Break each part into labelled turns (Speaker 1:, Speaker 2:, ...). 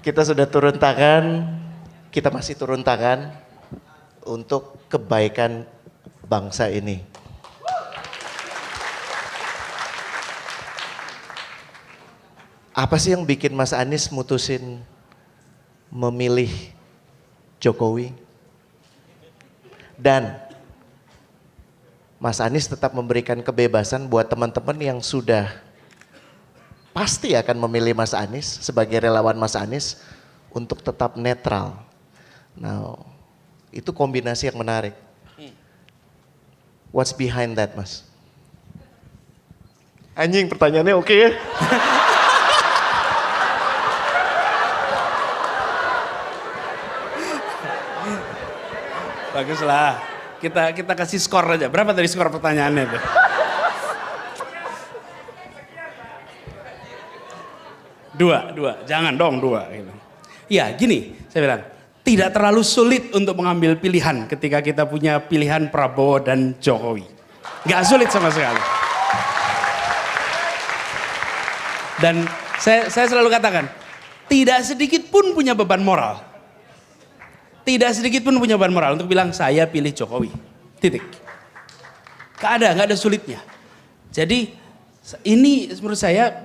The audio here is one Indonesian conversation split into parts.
Speaker 1: Kita sudah turun tangan, kita masih turun tangan untuk kebaikan bangsa ini. Apa sih yang bikin Mas Anies mutusin memilih Jokowi? Dan Mas Anies tetap memberikan kebebasan buat teman-teman yang sudah pasti akan memilih Mas Anies sebagai relawan Mas Anies untuk tetap netral. Nah, itu kombinasi yang menarik. What's behind that, Mas? Anjing, pertanyaannya oke ya?
Speaker 2: Baguslah. Kita kasih skor aja. Berapa tadi skor pertanyaannya tuh? Dua. Jangan dong dua. Gitu. Ya gini, saya bilang. Tidak terlalu sulit untuk mengambil pilihan ketika kita punya pilihan Prabowo dan Jokowi. Gak sulit sama sekali. Dan saya selalu katakan, tidak sedikit pun punya beban moral. Tidak sedikit pun punya beban moral untuk bilang saya pilih Jokowi. Titik. Gak ada sulitnya. Jadi ini menurut saya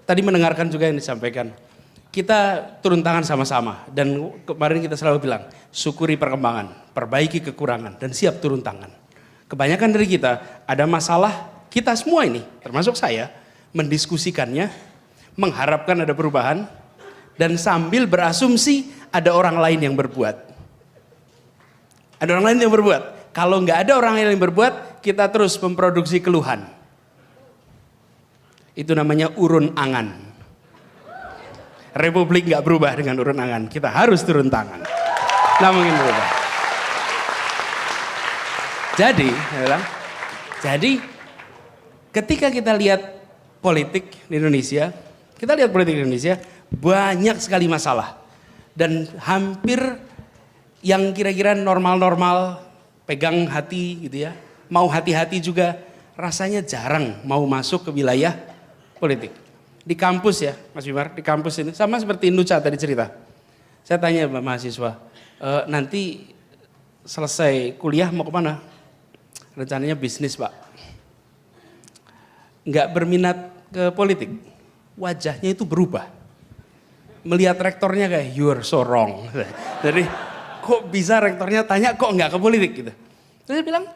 Speaker 2: tadi mendengarkan juga yang disampaikan. Kita turun tangan sama-sama dan kemarin kita selalu bilang syukuri perkembangan, perbaiki kekurangan dan siap turun tangan. Kebanyakan dari kita ada masalah, kita semua ini termasuk saya mendiskusikannya, mengharapkan ada perubahan dan sambil berasumsi ada orang lain yang berbuat. Ada orang lain yang berbuat. Kalau nggak ada orang lain yang berbuat, kita terus memproduksi keluhan. Itu namanya urun angan. Republik nggak berubah dengan urun angan. Kita harus turun tangan. Nggak mungkin berubah. Jadi ketika kita lihat politik di Indonesia, banyak sekali masalah. Dan hampir yang kira-kira normal-normal, pegang hati gitu ya, mau hati-hati juga, rasanya jarang mau masuk ke wilayah politik. Di kampus ya Mas Wimar, di kampus ini sama seperti Nucha tadi cerita. Saya tanya sama mahasiswa, nanti selesai kuliah mau kemana? Rencananya bisnis Pak. Nggak berminat ke politik, wajahnya itu berubah. Melihat rektornya kayak you are so wrong. Jadi kok bisa rektornya tanya kok nggak ke politik gitu. Terus saya bilang,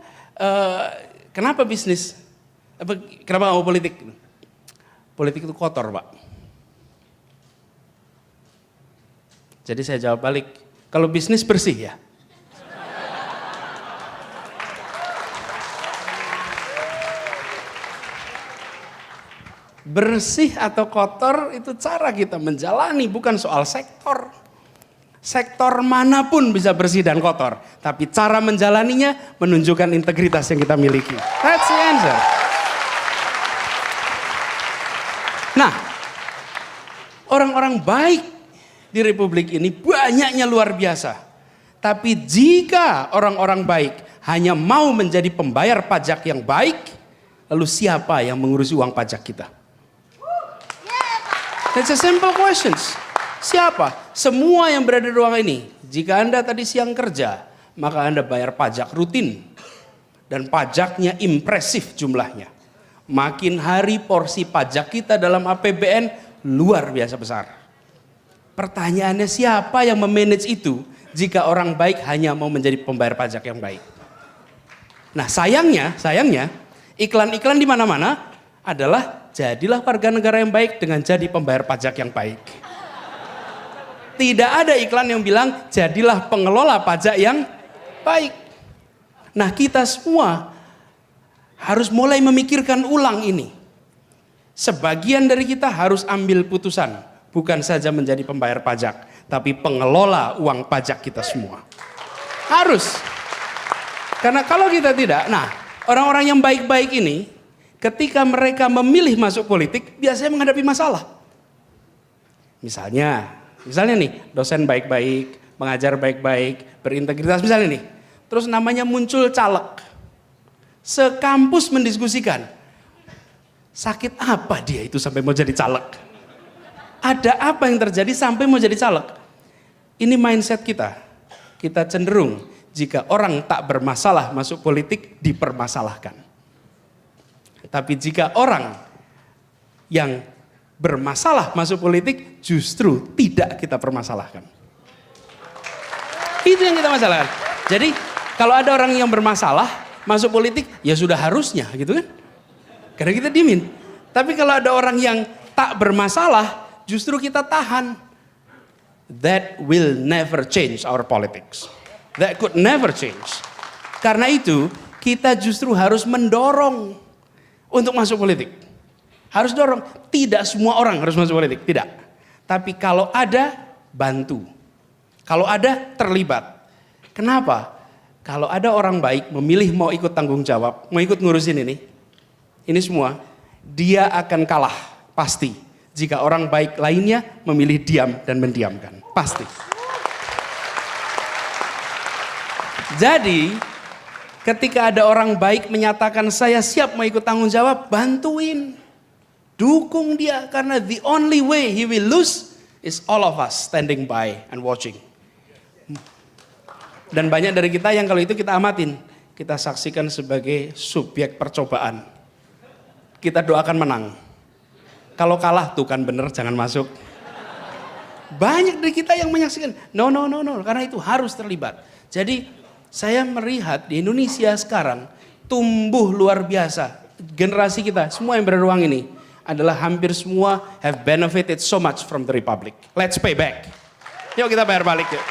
Speaker 2: kenapa bisnis? Kenapa nggak mau politik? Politik itu kotor Pak. Jadi saya jawab balik, kalau bisnis bersih ya. Bersih atau kotor itu cara kita menjalani, bukan soal sektor. Sektor manapun bisa bersih dan kotor, tapi cara menjalaninya menunjukkan integritas yang kita miliki. That's the answer. Nah, orang-orang baik di Republik ini banyaknya luar biasa. Tapi jika orang-orang baik hanya mau menjadi pembayar pajak yang baik, lalu siapa yang mengurusi uang pajak kita? That's a simple questions. Siapa? Semua yang berada di ruang ini. Jika Anda tadi siang kerja, maka Anda bayar pajak rutin. Dan pajaknya impresif jumlahnya. Makin hari porsi pajak kita dalam APBN luar biasa besar. Pertanyaannya siapa yang memanage itu jika orang baik hanya mau menjadi pembayar pajak yang baik? Nah sayangnya iklan-iklan di mana-mana adalah jadilah warga negara yang baik dengan jadi pembayar pajak yang baik. Tidak ada iklan yang bilang jadilah pengelola pajak yang baik. Nah kita semua harus mulai memikirkan ulang ini. Sebagian dari kita harus ambil putusan. Bukan saja menjadi pembayar pajak. Tapi pengelola uang pajak kita semua. Harus. Karena kalau kita tidak, nah orang-orang yang baik-baik ini, ketika mereka memilih masuk politik, biasanya menghadapi masalah. Misalnya nih, dosen baik-baik, mengajar baik-baik, berintegritas misalnya nih. Terus namanya muncul caleg. Sekampus mendiskusikan, sakit apa dia itu sampai mau jadi caleg? Ada apa yang terjadi sampai mau jadi caleg? Ini mindset kita. Kita cenderung jika orang tak bermasalah masuk politik dipermasalahkan. Tapi jika orang yang bermasalah masuk politik justru tidak kita permasalahkan. Itu yang kita masalahkan. Jadi kalau ada orang yang bermasalah masuk politik ya sudah harusnya gitu kan. Karena kita diemin. Tapi kalau ada orang yang tak bermasalah justru kita tahan. That will never change our politics. That could never change. Karena itu kita justru harus mendorong untuk masuk politik. Harus dorong. Tidak semua orang harus masuk politik. Tidak. Tapi kalau ada, bantu. Kalau ada, terlibat. Kenapa? Kalau ada orang baik memilih mau ikut tanggung jawab, mau ikut ngurusin ini semua, dia akan kalah. Pasti. Jika orang baik lainnya memilih diam dan mendiamkan. Pasti. Jadi, ketika ada orang baik menyatakan saya siap mau ikut tanggung jawab, bantuin. Dukung dia, karena the only way he will lose is all of us standing by and watching. Dan banyak dari kita yang kalau itu kita amatin, kita saksikan sebagai subjek percobaan. Kita doakan menang. Kalau kalah tuh kan bener jangan masuk. Banyak dari kita yang menyaksikan, no, karena itu harus terlibat. Jadi saya melihat di Indonesia sekarang tumbuh luar biasa. Generasi kita, semua yang berruang ini adalah hampir semua have benefited so much from the Republic. Let's pay back. Yuk kita bayar balik yuk.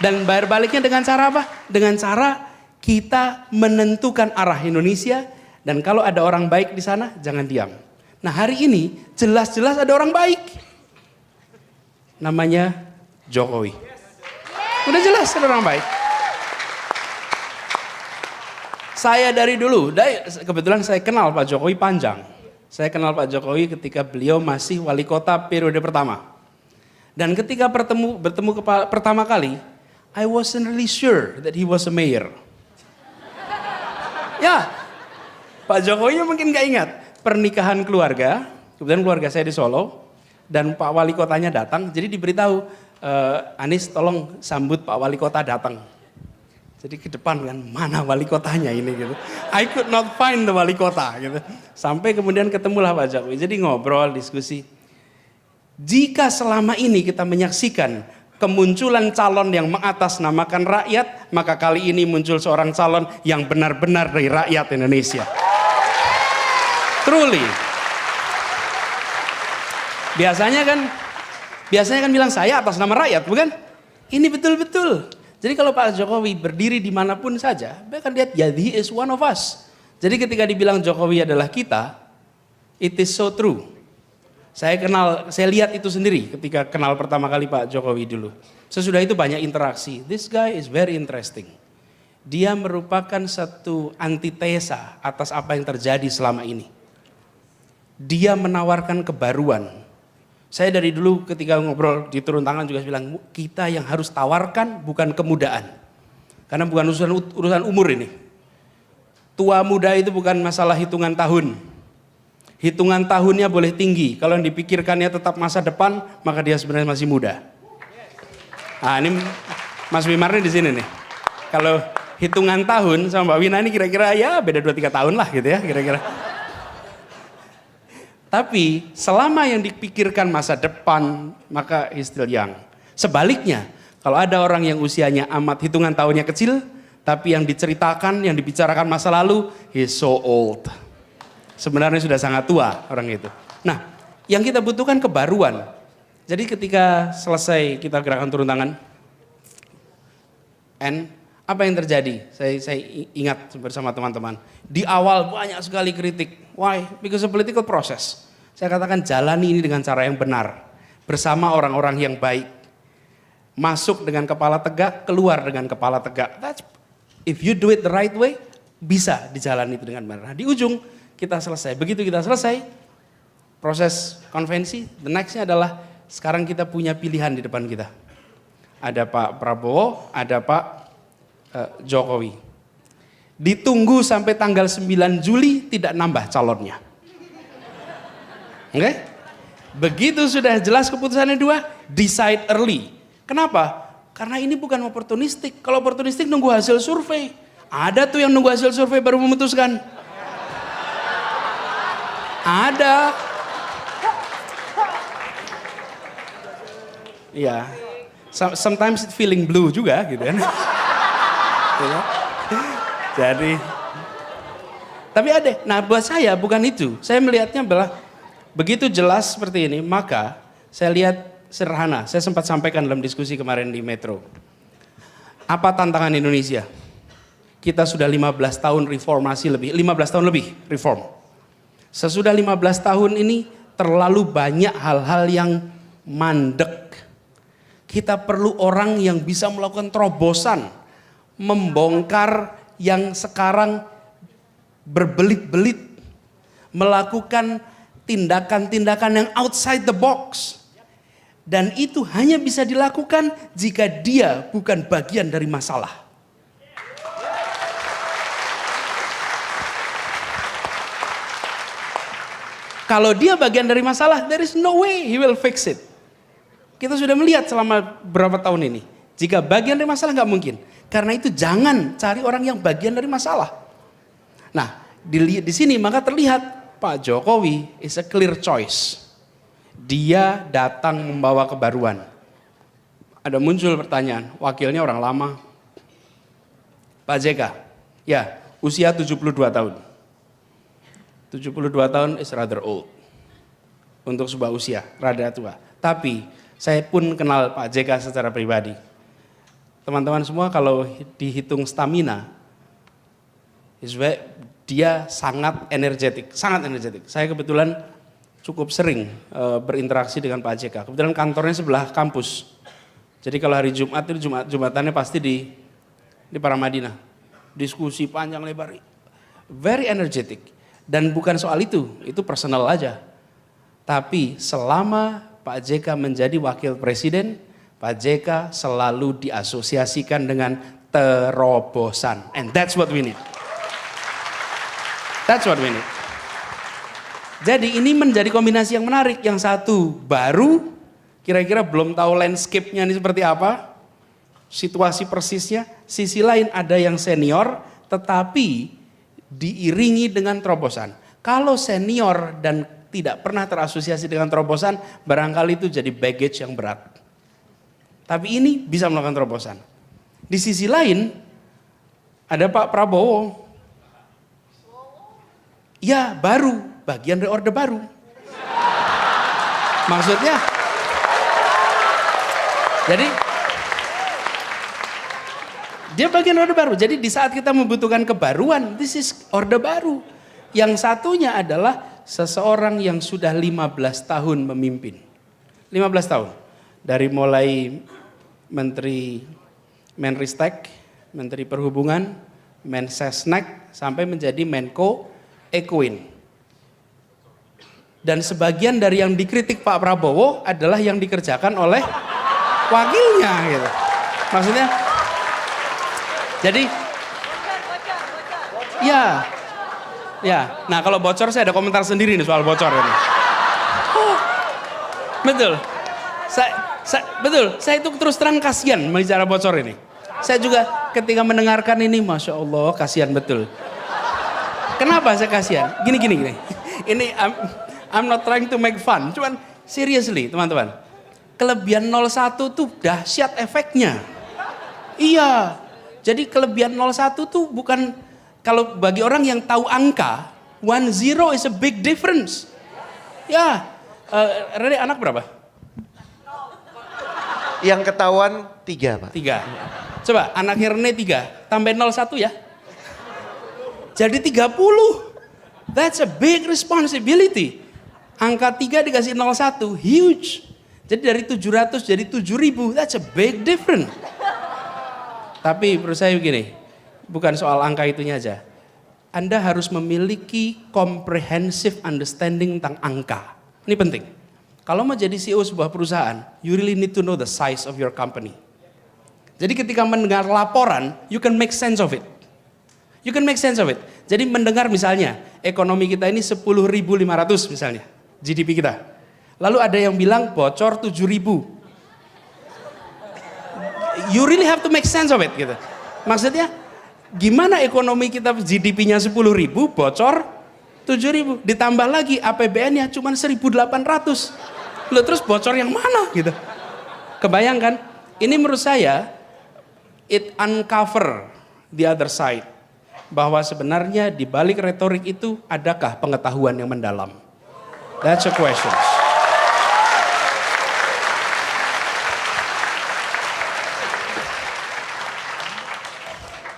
Speaker 2: Dan bayar baliknya dengan cara apa? Dengan cara kita menentukan arah Indonesia. Dan kalau ada orang baik di sana, jangan diam. Nah hari ini jelas-jelas ada orang baik. Namanya Jokowi. Udah jelas ada orang baik. Saya dari dulu, kebetulan saya kenal Pak Jokowi panjang. Saya kenal Pak Jokowi ketika beliau masih wali kota periode pertama. Dan ketika bertemu pertama kali, I wasn't really sure that he was a mayor. Ya. Pak Jokowi mungkin gak ingat pernikahan keluarga, kebetulan keluarga saya di Solo, dan Pak Wali Kotanya datang, jadi diberitahu, Anies tolong sambut Pak Wali Kota datang. Jadi ke depan kan, mana Wali Kotanya ini gitu. I could not find the Wali Kota gitu. Sampai kemudian ketemulah Pak Jokowi, jadi ngobrol, diskusi. Jika selama ini kita menyaksikan kemunculan calon yang mengatasnamakan rakyat, maka kali ini muncul seorang calon yang benar-benar dari rakyat Indonesia. Truly. Biasanya kan bilang saya atas nama rakyat, bukan? Ini betul-betul. Jadi kalau Pak Jokowi berdiri dimanapun saja, bahkan lihat, ya, he is one of us. Jadi ketika dibilang Jokowi adalah kita, it is so true. Saya lihat itu sendiri ketika kenal pertama kali Pak Jokowi dulu. Sesudah itu banyak interaksi. This guy is very interesting. Dia merupakan satu antitesa atas apa yang terjadi selama ini. Dia menawarkan kebaruan. Saya dari dulu ketika ngobrol di turun tangan juga bilang, kita yang harus tawarkan bukan kemudahan. Karena bukan urusan umur ini. Tua muda itu bukan masalah hitungan tahun. Hitungan tahunnya boleh tinggi. Kalau yang dipikirkannya tetap masa depan, maka dia sebenarnya masih muda. Nah ini Mas Wimar di sini nih. Kalau hitungan tahun sama Mbak Wina ini kira-kira ya beda 2-3 tahun lah gitu ya kira-kira. Tapi selama yang dipikirkan masa depan, maka he's still young. Sebaliknya, kalau ada orang yang usianya amat hitungan tahunnya kecil, tapi yang diceritakan, yang dibicarakan masa lalu, he's so old. Sebenarnya sudah sangat tua orang itu. Nah, yang kita butuhkan kebaruan. Jadi ketika selesai kita gerakan turun tangan, apa yang terjadi? Saya ingat bersama teman-teman. Di awal banyak sekali kritik. Why? Because of political process. Saya katakan jalani ini dengan cara yang benar. Bersama orang-orang yang baik. Masuk dengan kepala tegak, keluar dengan kepala tegak. If you do it the right way, bisa dijalani itu dengan benar. Nah, di ujung kita selesai. Begitu kita selesai, proses konvensi, the nextnya adalah sekarang kita punya pilihan di depan kita. Ada Pak Prabowo, ada Pak Jokowi. Ditunggu sampai tanggal 9 Juli tidak nambah calonnya. Oke? Begitu sudah jelas keputusannya dua, decide early. Kenapa? Karena ini bukan oportunistik. Kalau oportunistik nunggu hasil survei. Ada tuh yang nunggu hasil survei baru memutuskan. Ada. Iya. Sometimes it feeling blue juga gitu kan. Jadi, tapi ada. Nah buat saya bukan itu. Saya melihatnya adalah begitu jelas seperti ini, maka saya lihat sederhana, saya sempat sampaikan dalam diskusi kemarin di Metro. Apa tantangan Indonesia? Kita sudah 15 tahun reformasi lebih, 15 tahun lebih reform. Sesudah 15 tahun ini terlalu banyak hal-hal yang mandek. Kita perlu orang yang bisa melakukan terobosan, membongkar yang sekarang berbelit-belit, melakukan tindakan-tindakan yang outside the box. Dan itu hanya bisa dilakukan jika dia bukan bagian dari masalah. Kalau dia bagian dari masalah, there is no way he will fix it. Kita sudah melihat selama berapa tahun ini. Jika bagian dari masalah nggak mungkin. Karena itu jangan cari orang yang bagian dari masalah. Nah, di sini maka terlihat Pak Jokowi is a clear choice. Dia datang membawa kebaruan. Ada muncul pertanyaan, wakilnya orang lama. Pak JK, ya usia 72 tahun. 72 tahun is rather old. Untuk sebuah usia, rada tua. Tapi saya pun kenal Pak JK secara pribadi. Teman-teman semua kalau dihitung stamina, dia sangat energetik, sangat energetik. Saya kebetulan cukup sering berinteraksi dengan Pak JK. Kebetulan kantornya sebelah kampus. Jadi kalau hari Jumat itu Jumatannya pasti di Paramadina. Diskusi panjang lebar. Very energetic. Dan bukan soal itu personal aja. Tapi selama Pak JK menjadi wakil presiden, Pak JK selalu diasosiasikan dengan terobosan. And that's what we need. That's what we need. Jadi ini menjadi kombinasi yang menarik. Yang satu baru, kira-kira belum tahu landscape-nya ini seperti apa. Situasi persisnya. Sisi lain ada yang senior, tetapi diiringi dengan terobosan. Kalau senior dan tidak pernah terasosiasi dengan terobosan, barangkali itu jadi baggage yang berat. Tapi ini bisa melakukan terobosan. Di sisi lain, ada Pak Prabowo. Ya baru. Bagian dari orde baru. Maksudnya, jadi dia bagian orde baru. Jadi di saat kita membutuhkan kebaruan, this is orde baru. Yang satunya adalah seseorang yang sudah 15 tahun memimpin. 15 tahun. Dari mulai Menteri Menristek, Menteri Perhubungan, Mensesnek, sampai menjadi Menko Ekuin. Dan sebagian dari yang dikritik Pak Prabowo adalah yang dikerjakan oleh wakilnya gitu. Maksudnya, jadi, ya. Nah kalau bocor saya ada komentar sendiri nih soal bocor ini. Betul. Saya itu terus terang kasihan bicara bocor ini. Saya juga ketika mendengarkan ini, Masya Allah kasihan betul. Kenapa saya kasihan? Gini. Ini I'm not trying to make fun, cuman seriously teman-teman. Kelebihan 01 tuh dahsyat efeknya. Iya, jadi kelebihan 01 tuh bukan, kalau bagi orang yang tahu angka, 10 is a big difference. Ya, Rene anak berapa?
Speaker 1: Yang ketahuan 3 Pak.
Speaker 2: 3. Coba anaknya Rene 3, tambahin 01 ya. Jadi 30. That's a big responsibility. Angka 3 dikasih 01, huge. Jadi dari 700 jadi 7.000, that's a big difference. Tapi menurut saya begini, bukan soal angka itunya aja. Anda harus memiliki comprehensive understanding tentang angka. Ini penting. Kalau mau jadi CEO sebuah perusahaan, you really need to know the size of your company. Jadi ketika mendengar laporan, you can make sense of it. You can make sense of it. Jadi mendengar misalnya, ekonomi kita ini 10.500 misalnya, GDP kita. Lalu ada yang bilang bocor 7.000. You really have to make sense of it gitu. Maksudnya gimana ekonomi kita GDP-nya 10.000 bocor 7.000, ditambah lagi APBN-nya cuma 1.800. Loh, terus bocor yang mana gitu. Kebayangkan? Ini menurut saya it uncover the other side, bahwa sebenarnya di balik retorik itu adakah pengetahuan yang mendalam? That's a question.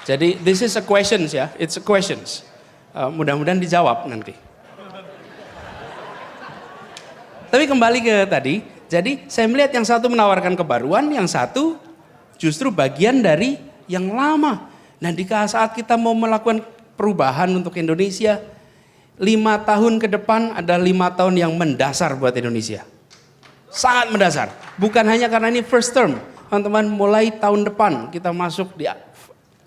Speaker 2: Jadi this is a questions ya, it's a questions. Mudah-mudahan dijawab nanti. Tapi kembali ke tadi, jadi saya melihat yang satu menawarkan kebaruan, yang satu justru bagian dari yang lama. Nah di saat kita mau melakukan perubahan untuk Indonesia, 5 tahun ke depan ada 5 tahun yang mendasar buat Indonesia. Sangat mendasar. Bukan hanya karena ini first term. Teman-teman, mulai tahun depan kita masuk di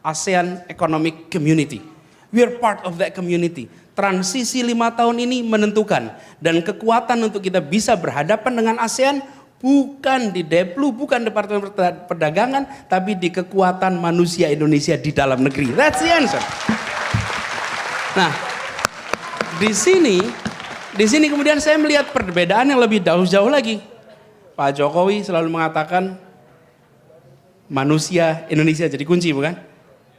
Speaker 2: ASEAN Economic Community. We are part of that community. Transisi 5 tahun ini menentukan. Dan kekuatan untuk kita bisa berhadapan dengan ASEAN bukan di Deplu, bukan Departemen Perdagangan, tapi di kekuatan manusia Indonesia di dalam negeri. That's the answer. Nah, di sini kemudian saya melihat perbedaan yang lebih jauh lagi. Pak Jokowi selalu mengatakan manusia Indonesia jadi kunci, bukan?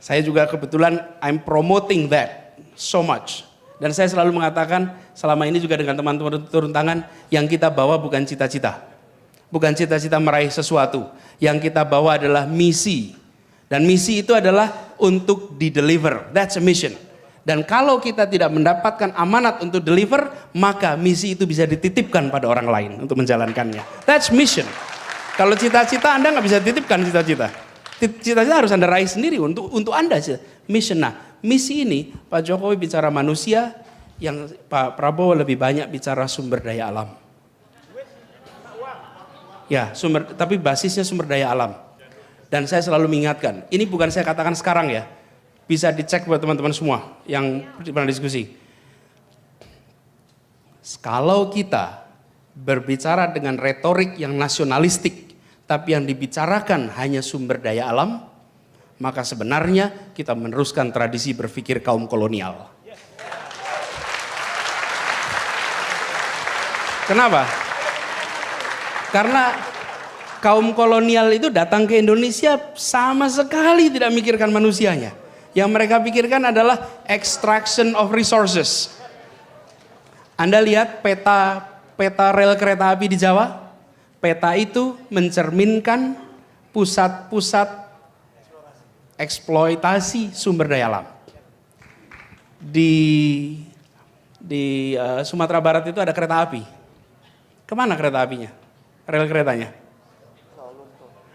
Speaker 2: Saya juga kebetulan I'm promoting that so much. Dan saya selalu mengatakan selama ini juga dengan teman-teman turun tangan, yang kita bawa bukan cita-cita. Bukan cita-cita meraih sesuatu. Yang kita bawa adalah misi. Dan misi itu adalah untuk di-deliver. That's a mission. Dan kalau kita tidak mendapatkan amanat untuk deliver, maka misi itu bisa dititipkan pada orang lain untuk menjalankannya. That's mission. Kalau cita-cita Anda nggak bisa titipkan cita-cita. Cita-cita harus Anda raih sendiri untuk Anda. Mission. Nah, misi ini Pak Jokowi bicara manusia, yang Pak Prabowo lebih banyak bicara sumber daya alam. Ya, tapi basisnya sumber daya alam. Dan saya selalu mengingatkan, ini bukan saya katakan sekarang ya. Bisa dicek buat teman-teman semua yang pernah diskusi. Kalau kita berbicara dengan retorik yang nasionalistik, tapi yang dibicarakan hanya sumber daya alam, maka sebenarnya kita meneruskan tradisi berpikir kaum kolonial. Kenapa? Karena kaum kolonial itu datang ke Indonesia sama sekali tidak mikirkan manusianya. Yang mereka pikirkan adalah extraction of resources. Anda lihat peta rel kereta api di Jawa? Peta itu mencerminkan pusat-pusat eksploitasi sumber daya alam. Di Sumatera Barat itu ada kereta api. Kemana kereta apinya? Rel keretanya?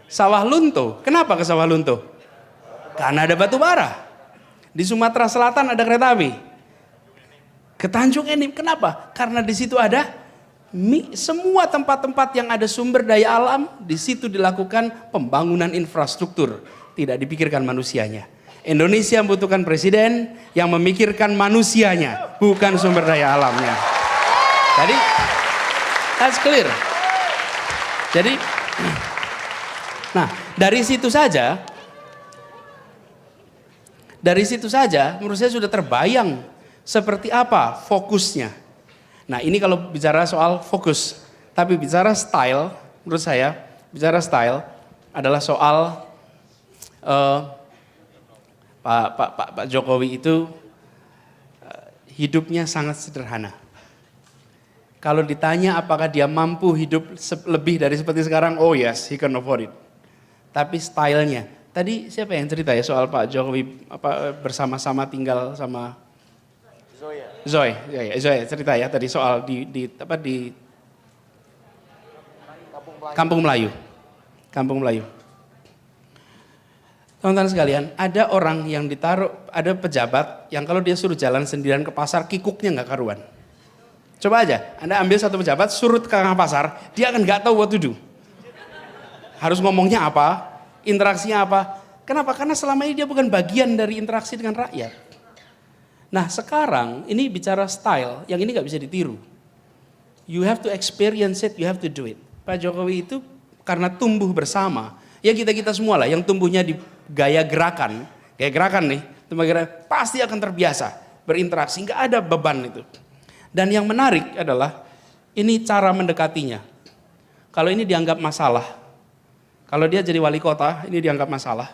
Speaker 2: Sawah Lunto. Kenapa ke Sawah Lunto? Karena ada batu bara. Di Sumatera Selatan ada kereta api. Ke Tanjung Enim. Kenapa? Karena di situ ada semua tempat-tempat yang ada sumber daya alam, di situ dilakukan pembangunan infrastruktur. Tidak dipikirkan manusianya. Indonesia membutuhkan presiden yang memikirkan manusianya, bukan sumber daya alamnya. Jadi, that's clear. Jadi, nah dari situ saja menurut saya sudah terbayang seperti apa fokusnya. Nah ini kalau bicara soal fokus, tapi bicara style, menurut saya bicara style adalah soal Pak Jokowi itu hidupnya sangat sederhana. Kalau ditanya apakah dia mampu hidup lebih dari seperti sekarang, oh yes, he can afford it. Tapi stylenya, tadi siapa yang cerita ya soal Pak Jokowi bersama-sama tinggal sama Zoe cerita ya tadi soal di Kampung Melayu. Teman-teman sekalian, ada orang yang ada pejabat yang kalau dia suruh jalan sendirian ke pasar, kikuknya nggak karuan. Coba aja, Anda ambil satu pejabat, suruh ke pasar, dia akan nggak tahu what to do. Harus ngomongnya apa, interaksinya apa. Kenapa? Karena selama ini dia bukan bagian dari interaksi dengan rakyat. Nah sekarang ini bicara style, yang ini gak bisa ditiru. You have to experience it, you have to do it. Pak Jokowi itu karena tumbuh bersama, ya kita semua lah yang tumbuhnya di gaya gerakan nih, pasti akan terbiasa berinteraksi, nggak ada beban itu. Dan yang menarik adalah ini cara mendekatinya. Kalau ini dianggap masalah, kalau dia jadi wali kota ini dianggap masalah,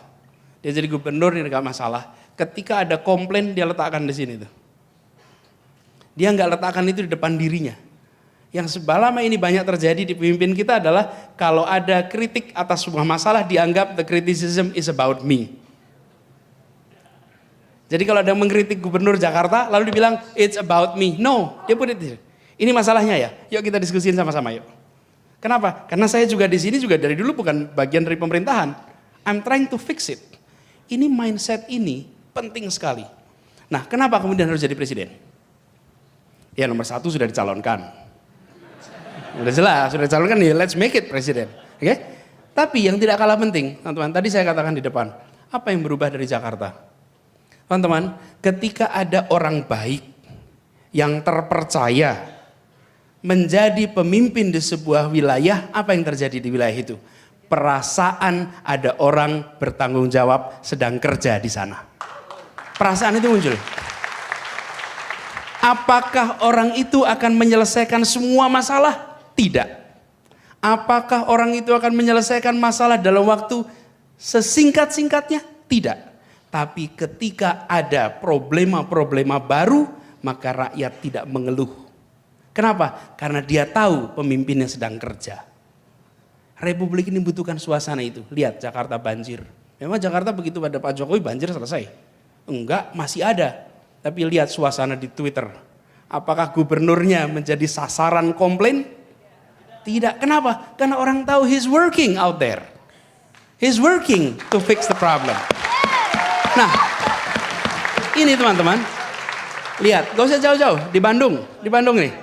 Speaker 2: dia jadi gubernur ini dianggap masalah. Ketika ada komplain dia letakkan di sini tuh. Dia nggak letakkan itu di depan dirinya. Yang selama ini banyak terjadi di pemimpin kita adalah kalau ada kritik atas sebuah masalah dianggap the criticism is about me. Jadi kalau ada yang mengkritik gubernur Jakarta lalu dibilang it's about me. No, dia put it here. Ini masalahnya ya. Yuk kita diskusin sama-sama yuk. Kenapa? Karena saya juga di sini juga dari dulu bukan bagian dari pemerintahan. I'm trying to fix it. Ini mindset ini penting sekali. Nah, kenapa kemudian harus jadi presiden? Ya nomor 1 sudah dicalonkan. Udah jelas, sudah dicalonkan ya let's make it presiden. Oke? Tapi yang tidak kalah penting, teman-teman, tadi saya katakan di depan, apa yang berubah dari Jakarta? Teman-teman, ketika ada orang baik yang terpercaya menjadi pemimpin di sebuah wilayah, apa yang terjadi di wilayah itu? Perasaan ada orang bertanggung jawab sedang kerja di sana. Perasaan itu muncul. Apakah orang itu akan menyelesaikan semua masalah? Tidak. Apakah orang itu akan menyelesaikan masalah dalam waktu sesingkat-singkatnya? Tidak. Tapi ketika ada problema-problema baru, maka rakyat tidak mengeluh. Kenapa? Karena dia tahu pemimpinnya sedang kerja. Republik ini membutuhkan suasana itu. Lihat Jakarta banjir. Memang Jakarta begitu pada Pak Jokowi banjir selesai? Enggak, masih ada. Tapi lihat suasana di Twitter. Apakah gubernurnya menjadi sasaran komplain? Tidak. Kenapa? Karena orang tahu he's working out there. He's working to fix the problem. Nah, ini teman-teman. Lihat, gak usah jauh-jauh. Di Bandung nih.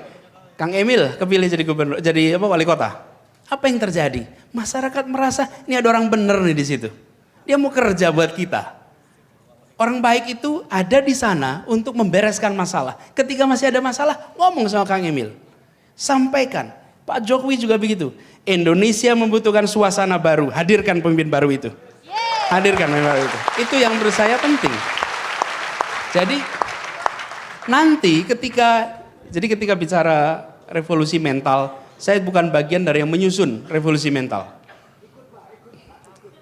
Speaker 2: Kang Emil kepilih jadi gubernur, jadi wali kota. Apa yang terjadi? Masyarakat merasa ini ada orang bener nih di situ. Dia mau kerja buat kita. Orang baik itu ada di sana untuk membereskan masalah. Ketika masih ada masalah, ngomong sama Kang Emil. Sampaikan. Pak Jokowi juga begitu. Indonesia membutuhkan suasana baru. Hadirkan pemimpin baru itu. Hadirkan pemimpin baru itu. Itu yang menurut saya penting. Jadi nanti ketika bicara revolusi mental, saya bukan bagian dari yang menyusun revolusi mental.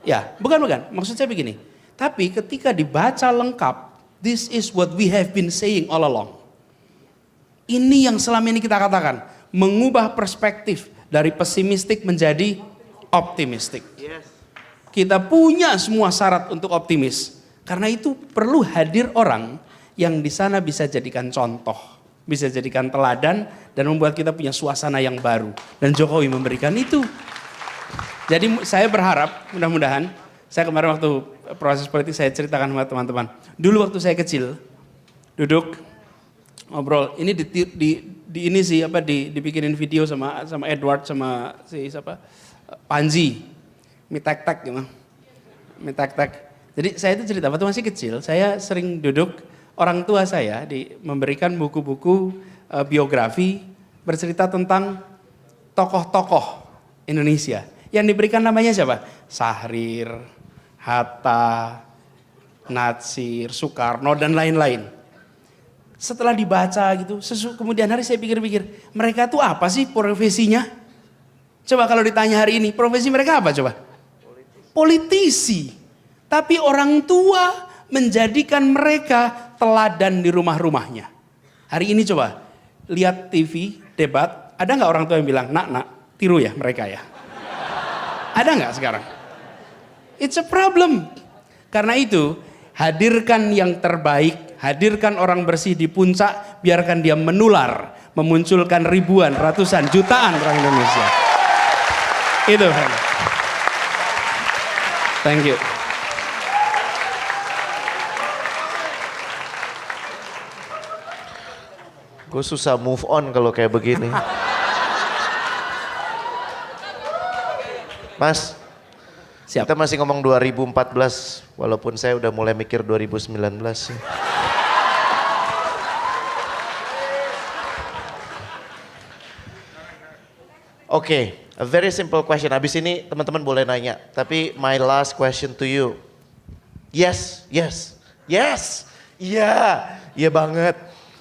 Speaker 2: Ya, bukan. Maksud saya begini. Tapi ketika dibaca lengkap, this is what we have been saying all along. Ini yang selama ini kita katakan, mengubah perspektif dari pesimistik menjadi optimistik. Kita punya semua syarat untuk optimis. Karena itu perlu hadir orang yang di sana bisa jadikan contoh, bisa jadikan teladan dan membuat kita punya suasana yang baru. Dan Jokowi memberikan itu. Jadi saya berharap mudah-mudahan, saya kemarin waktu proses politik saya ceritakan sama teman-teman. Dulu waktu saya kecil, duduk ngobrol, ini dibikinin video sama Edward sama si siapa? Panji. Mitek-tek gitu. Mitek-tek. Jadi saya itu cerita waktu masih kecil, saya sering duduk, orang tua saya memberikan buku-buku biografi bercerita tentang tokoh-tokoh Indonesia. Yang diberikan namanya siapa? Syahrir, Hatta, Natsir, Soekarno dan lain-lain. Setelah dibaca gitu, kemudian hari saya pikir-pikir, mereka tuh apa sih profesinya? Coba kalau ditanya hari ini, profesi mereka apa coba? Politisi. Tapi orang tua menjadikan mereka teladan di rumah-rumahnya. Hari ini coba, lihat TV, debat, ada nggak orang tua yang bilang, nak, tiru ya mereka ya? Ada nggak sekarang? It's a problem. Karena itu, hadirkan yang terbaik, hadirkan orang bersih di puncak, biarkan dia menular, memunculkan ribuan, ratusan, jutaan orang Indonesia. Itu. Thank you.
Speaker 1: Gue susah move on kalau kayak begini. Mas,
Speaker 2: Siap.
Speaker 1: kita masih ngomong 2014, walaupun saya udah mulai mikir 2019 sih. Oke, a very simple question. Habis ini teman-teman boleh nanya. Tapi my last question to you. Yes, yes, yes. Iya, iya banget.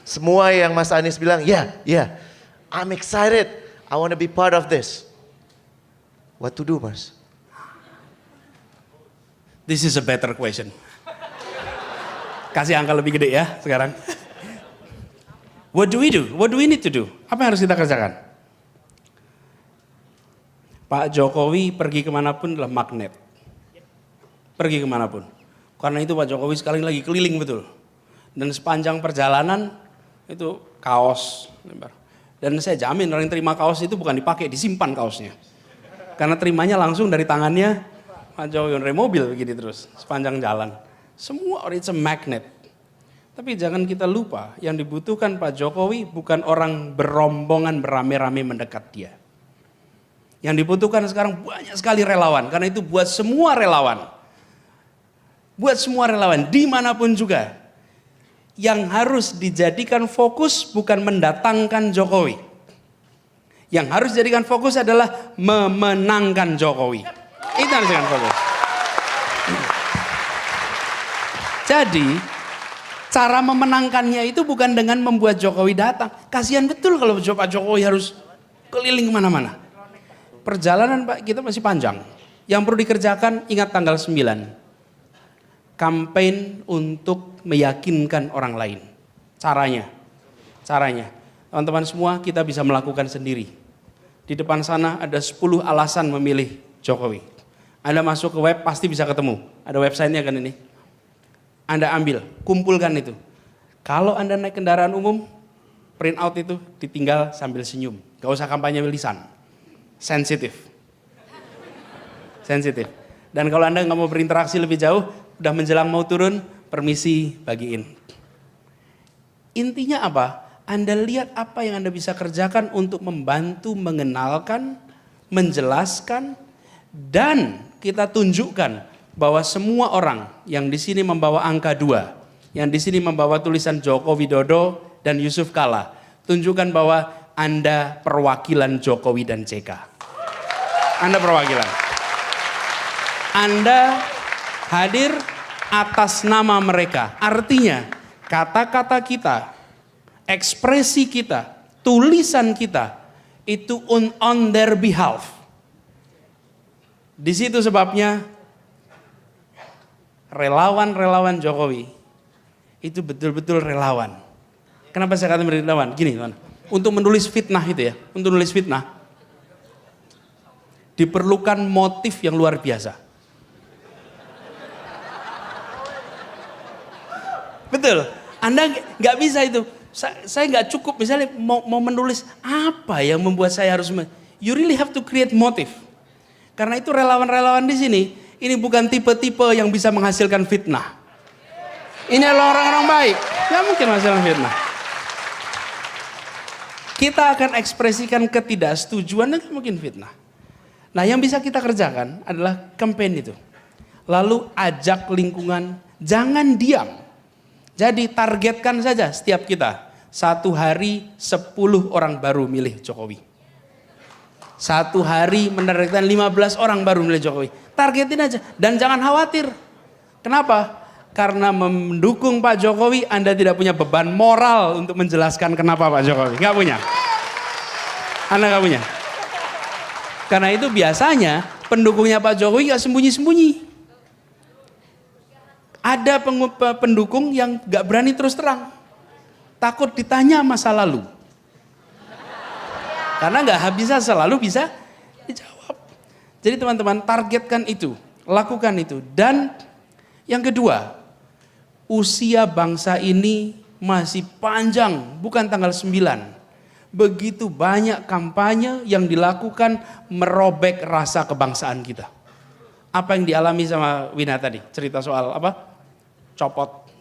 Speaker 1: Semua yang Mas Anies bilang, ya, ya. I'm excited. I want to be part of this. What to do, Mas?
Speaker 2: This is a better question. Kasih angka lebih gede ya sekarang. What do we do? What do we need to do? Apa yang harus kita kerjakan? Pak Jokowi pergi kemanapun adalah magnet. Pergi kemanapun. Karena itu Pak Jokowi sekali lagi keliling betul. Dan sepanjang perjalanan itu kaos. Dan saya jamin orang yang terima kaos itu bukan dipakai, disimpan kaosnya. Karena terimanya langsung dari tangannya Pak Jokowi, dari mobil begini terus sepanjang jalan. Semua orang itu magnet. Tapi jangan kita lupa yang dibutuhkan Pak Jokowi bukan orang berombongan berame-rame mendekat dia. Yang dibutuhkan sekarang banyak sekali relawan. Karena itu buat semua relawan. Buat semua relawan dimanapun juga. Yang harus dijadikan fokus bukan mendatangkan Jokowi. Yang harus dijadikan fokus adalah memenangkan Jokowi. Itu harus dijadikan fokus. Jadi cara memenangkannya itu bukan dengan membuat Jokowi datang. Kasihan betul kalau Pak Jokowi harus keliling kemana-mana. Perjalanan Pak kita masih panjang. Yang perlu dikerjakan ingat tanggal 9. Campaign untuk meyakinkan orang lain. Caranya. Teman-teman semua kita bisa melakukan sendiri. Di depan sana ada 10 alasan memilih Jokowi. Anda masuk ke web pasti bisa ketemu. Ada websitenya kan ini. Anda ambil, kumpulkan itu. Kalau Anda naik kendaraan umum, print out itu ditinggal sambil senyum. Gak usah kampanye lisan. Sensitif. Dan kalau Anda nggak mau berinteraksi lebih jauh, udah menjelang mau turun, permisi bagiin. Intinya apa? Anda lihat apa yang Anda bisa kerjakan untuk membantu mengenalkan, menjelaskan, dan kita tunjukkan bahwa semua orang yang di sini membawa angka 2, yang di sini membawa tulisan Joko Widodo dan Yusuf Kala, tunjukkan bahwa Anda perwakilan Jokowi dan JK. Anda perwakilan. Anda hadir atas nama mereka. Artinya kata-kata kita, ekspresi kita, tulisan kita itu on their behalf. Di situ sebabnya relawan-relawan Jokowi itu betul-betul relawan. Kenapa saya katakan relawan? Gini teman, untuk menulis fitnah itu ya, untuk menulis fitnah diperlukan motif yang luar biasa. Betul, Anda nggak bisa itu. Saya nggak cukup misalnya mau menulis apa yang membuat saya harus. You really have to create motif. Karena itu relawan-relawan di sini ini bukan tipe-tipe yang bisa menghasilkan fitnah. Ini adalah orang-orang baik, nggak mungkin menghasilkan fitnah. Kita akan ekspresikan ketidaksetujuan dan mungkin fitnah. Nah yang bisa kita kerjakan adalah campaign itu. Lalu ajak lingkungan, jangan diam. Jadi targetkan saja setiap kita. 1 hari 10 orang baru milih Jokowi. 1 hari menargetkan 15 orang baru milih Jokowi. Targetin aja dan jangan khawatir. Kenapa? Karena mendukung Pak Jokowi Anda tidak punya beban moral untuk menjelaskan kenapa Pak Jokowi. Nggak punya. Anda nggak punya. Karena itu biasanya pendukungnya Pak Jokowi nggak sembunyi-sembunyi. Ada pendukung yang nggak berani terus terang. Takut ditanya masa lalu. Karena nggak bisa selalu bisa dijawab. Jadi teman-teman targetkan itu. Lakukan itu. Dan yang kedua, usia bangsa ini masih panjang, bukan tanggal 9. Begitu banyak kampanye yang dilakukan merobek rasa kebangsaan kita. Apa yang dialami sama Wina tadi? Cerita soal apa? Copot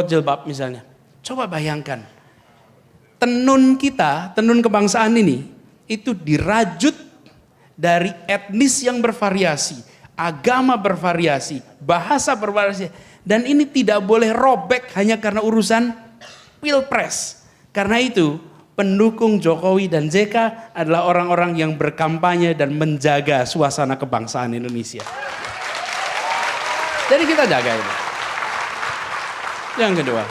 Speaker 2: jilbab misalnya. Coba bayangkan. Tenun kita, tenun kebangsaan ini, itu dirajut dari etnis yang bervariasi. Agama bervariasi, bahasa bervariasi. Dan ini tidak boleh robek hanya karena urusan pilpres. Karena itu pendukung Jokowi dan JK adalah orang-orang yang berkampanye dan menjaga suasana kebangsaan Indonesia. Jadi kita jaga itu. Yang kedua.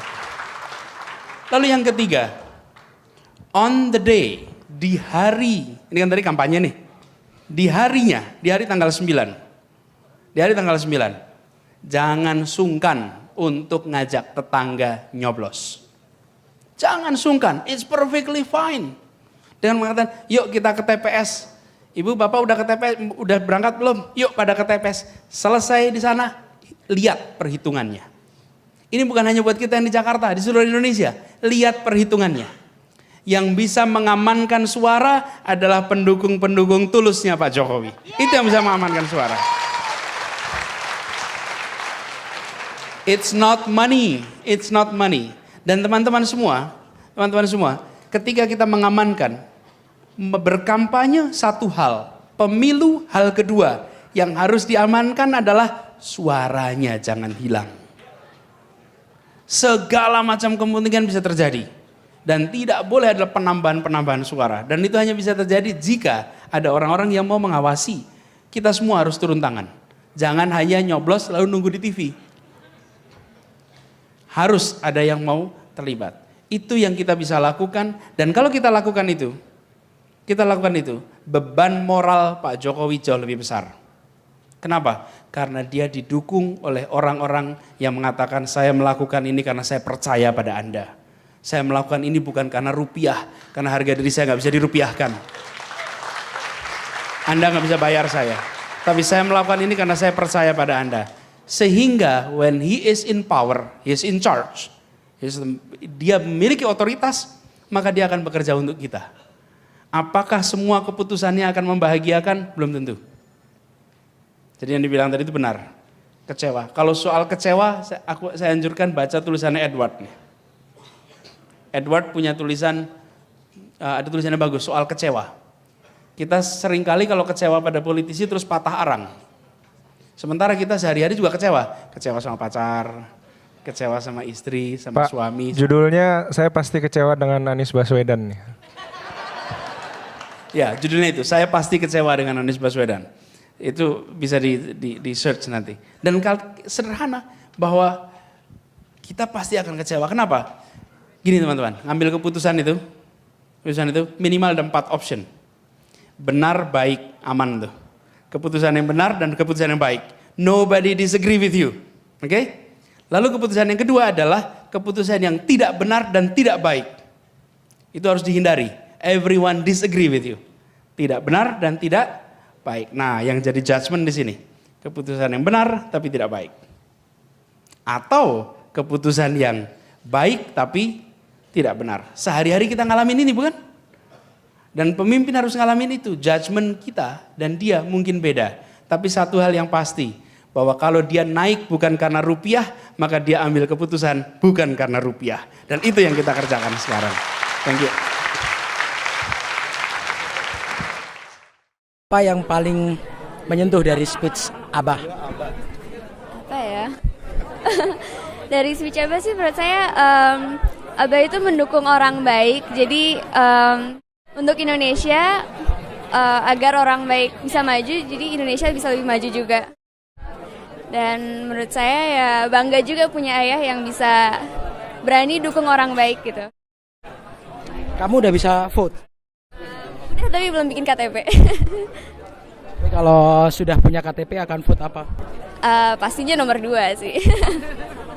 Speaker 2: Lalu yang ketiga, on the day, di hari, ini kan tadi kampanye nih, di harinya, di hari tanggal 9, di hari tanggal 9, jangan sungkan untuk ngajak tetangga nyoblos. Jangan sungkan, it's perfectly fine. Dengan mengatakan, yuk kita ke TPS. Ibu, bapak udah ke TPS, udah berangkat belum? Yuk pada ke TPS. Selesai di sana, lihat perhitungannya. Ini bukan hanya buat kita yang di Jakarta, di seluruh Indonesia. Lihat perhitungannya. Yang bisa mengamankan suara adalah pendukung-pendukung tulusnya Pak Jokowi. Itu yang bisa mengamankan suara. It's not money, it's not money. Dan teman-teman semua, ketika kita mengamankan, berkampanye satu hal, pemilu hal kedua, yang harus diamankan adalah suaranya jangan hilang. Segala macam kepentingan bisa terjadi. Dan tidak boleh ada penambahan-penambahan suara. Dan itu hanya bisa terjadi jika ada orang-orang yang mau mengawasi. Kita semua harus turun tangan. Jangan hanya nyoblos lalu nunggu di TV. Harus ada yang mau terlibat. Itu yang kita bisa lakukan. Dan kalau kita lakukan itu, beban moral Pak Jokowi jauh lebih besar. Kenapa? Karena dia didukung oleh orang-orang yang mengatakan saya melakukan ini karena saya percaya pada Anda. Saya melakukan ini bukan karena rupiah, karena harga diri saya nggak bisa dirupiahkan. Anda nggak bisa bayar saya. Tapi saya melakukan ini karena saya percaya pada Anda. Sehingga when he is in power, he is in charge, dia memiliki otoritas, maka dia akan bekerja untuk kita. Apakah semua keputusannya akan membahagiakan? Belum tentu. Jadi yang dibilang tadi itu benar. Kecewa. Kalau soal kecewa, saya anjurkan baca tulisannya Edward. Edward punya tulisan, ada tulisannya bagus, soal kecewa. Kita seringkali kalau kecewa pada politisi terus patah arang. Sementara kita sehari-hari juga kecewa. Kecewa sama pacar, kecewa sama istri, sama
Speaker 3: Pak,
Speaker 2: suami.
Speaker 3: Judulnya saya pasti kecewa dengan Anies Baswedan.
Speaker 2: Ya, judulnya itu, saya pasti kecewa dengan Anies Baswedan. Itu bisa di search nanti. Dan sederhana bahwa kita pasti akan kecewa. Kenapa? Gini teman-teman, ngambil keputusan itu minimal ada 4 option. Benar, baik, aman tuh. Keputusan yang benar dan keputusan yang baik. Nobody disagree with you. Oke? Lalu keputusan yang kedua adalah keputusan yang tidak benar dan tidak baik. Itu harus dihindari. Everyone disagree with you. Tidak benar dan tidak baik. Nah, yang jadi judgment di sini. Keputusan yang benar tapi tidak baik. Atau keputusan yang baik tapi tidak benar. Sehari-hari kita ngalamin ini bukan? Dan pemimpin harus ngalamin itu. Judgment kita dan dia mungkin beda. Tapi satu hal yang pasti. Bahwa kalau dia naik bukan karena rupiah, maka dia ambil keputusan bukan karena rupiah. Dan itu yang kita kerjakan sekarang. Thank you.
Speaker 4: Apa yang paling menyentuh dari speech Abah?
Speaker 5: Apa ya? Dari speech Abah sih menurut saya Abah itu mendukung orang baik. Jadi untuk Indonesia agar orang baik bisa maju, jadi Indonesia bisa lebih maju juga. Dan menurut saya ya bangga juga punya ayah yang bisa berani dukung orang baik gitu.
Speaker 4: Kamu udah bisa vote?
Speaker 5: Udah, tapi belum bikin KTP.
Speaker 4: Tapi kalau sudah punya KTP akan vote apa?
Speaker 5: Pastinya nomor 2 sih.